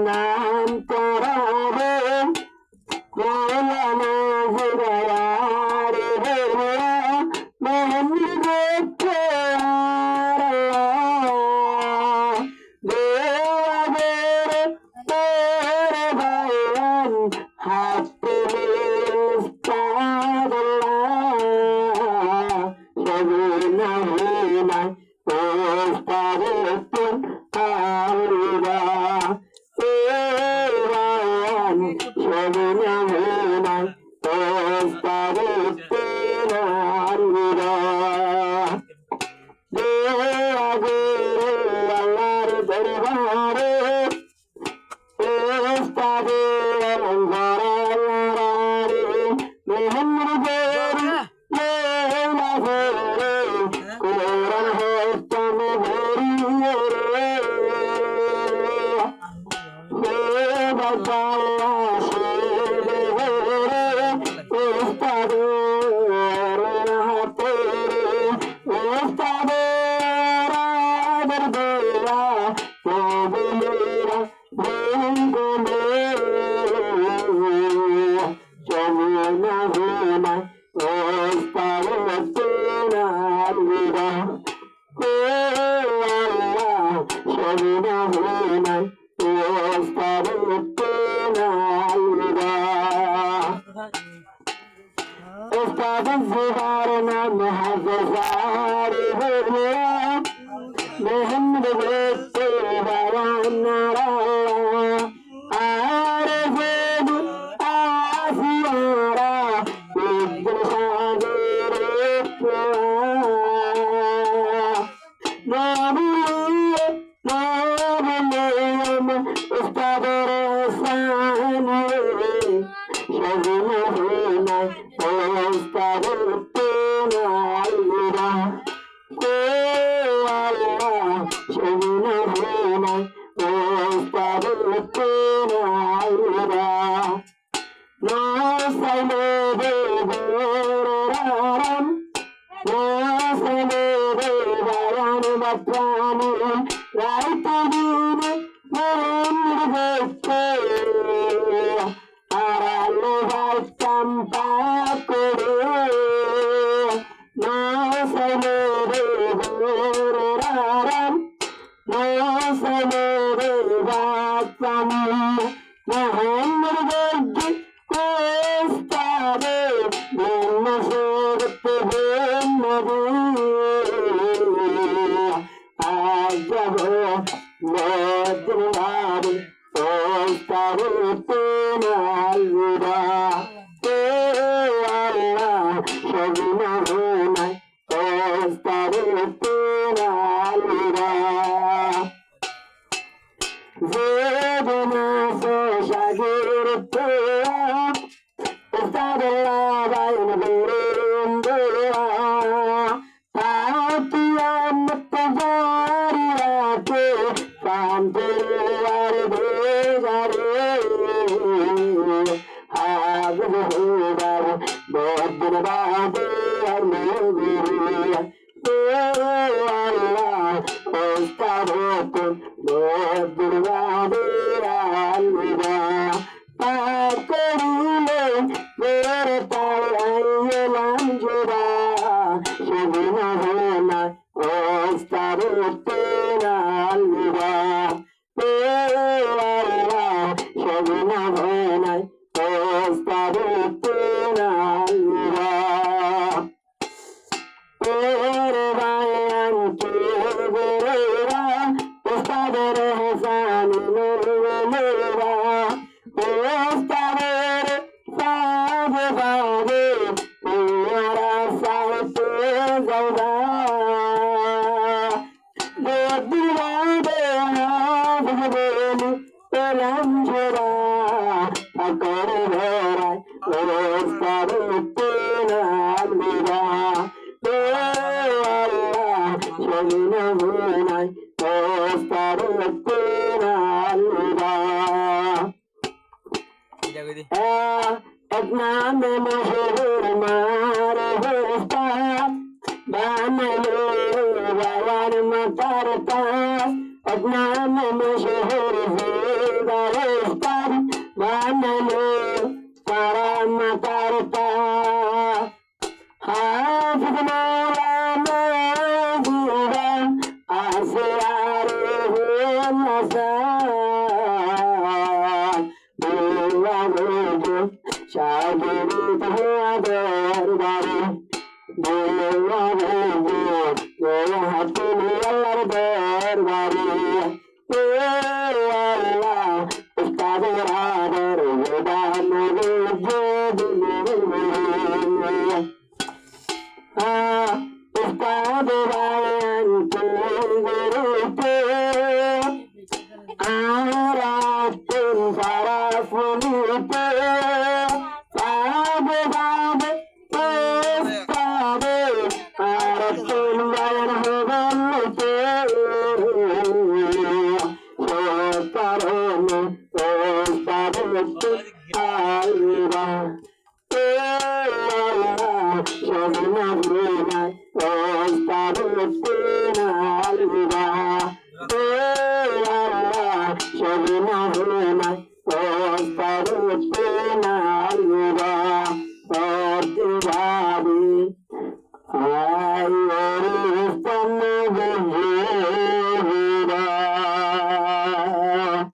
নাম পড়াবে কোলানা হুরারে মোহাম্মদ দেওয়াদের তোর ভাইয়ান হাতে সগুনা হুনা ওস্তাদতুন আলুরা সগুনা হুনা ওস্তাদতুন আলুরা আল্লাহর দরবারে ওস্তাদের ঘরে মোহাম্মদের লেলা ভরে কোরআন হস্তম ভরিয়ে রে বাবা শেরে ওস্তাদের হাতে ওস্তাদের আদর দেওয়া কবুলেরা যমুনা হুনা ওস্তাদতুন আলুরা ও আল্লাহ যমুনা হুনা ওস্তাদতুন আলুরা ওস্তাদ জুবার নাম হাজার হরিয়া মোহাম্মদ বলতে বায়ানারা আর জেদ আসিয়ারা উজ্জ্বল সাগরে নবুলিয়ে উস্তাদের সানিয়ে সগুনা হুনা ওস্তাদতুন আলুরা ও আল্লাহ সগুনা হুনা ওস্তাদতুন আলুরা নাসাইলে দেবরারাম নাসাইলে দেবরারাম বাপ্রাণী রাইতে দিনে মন্দির হচ্ছে আড়ালে ভাইতাম পাকড়ে নাসাইলে দেবরারাম নাসাইলে দেবাত্ম মোহাম্মদ ওস্তাদে মনসুরতে নবী আজব মদনারে ওস্তাদতুন আলুরা ও আল্লাহ সগুনা হুনা ওস্তাদতুন আলুরা বেদনা সাগর তোয়া উস্তাদুল্লাহ বাইন বেরেন্দোয়া পাতিয়াম তজারিয়াতে কান্তের বেজারে হাজর হুদার বদর বাদে নবীরে ও আল্লাহ ওস্তাদতুন বদর বাদে আলুরা পাক করিলে বের তাইলাম জোড়া সগুনা হুনা ওস্তাদতুন আলুরা ও আল্লাহ সগুনা হুনা ওস্তাদতুন আলুরা ওরে বায়ান কে বেরেরা ওস্তাদের হাসান নুরুলেরা ওস্তাদের সাজে বাজে তোমারা সাইতে যাওয়া বদুরাবে হাজবেলি পেলাম ঝোরা করে ভরায় ওস্তাদতুন আলুরা ও আল্লাহ সগুনা হুনা ওস্তাদতুন আলুরা এক নামে মশহুর মার হোস্তাদ বানালো বাবার মাতার তাস এক নামে মশহুর হোস্তাদ বানালো তারা মাতার তাস হাফিজ মাওলানা জিরা আসরার নাসার শাগিরি তোমাদের বাড়ি হাতুনি আল্লাহর দরবারে ও আল্লাহ উস্তাদের আদর বানানো উস্তাদের আয়ান গুরুতে আরাতুন ফারাফুনিতে সাবে সাবে উস্তাদে আরাতুন বায়ান হবন্নতে সকারণে উস্তাদে Allah Shomina Bruna, Osta Bruna, Alva,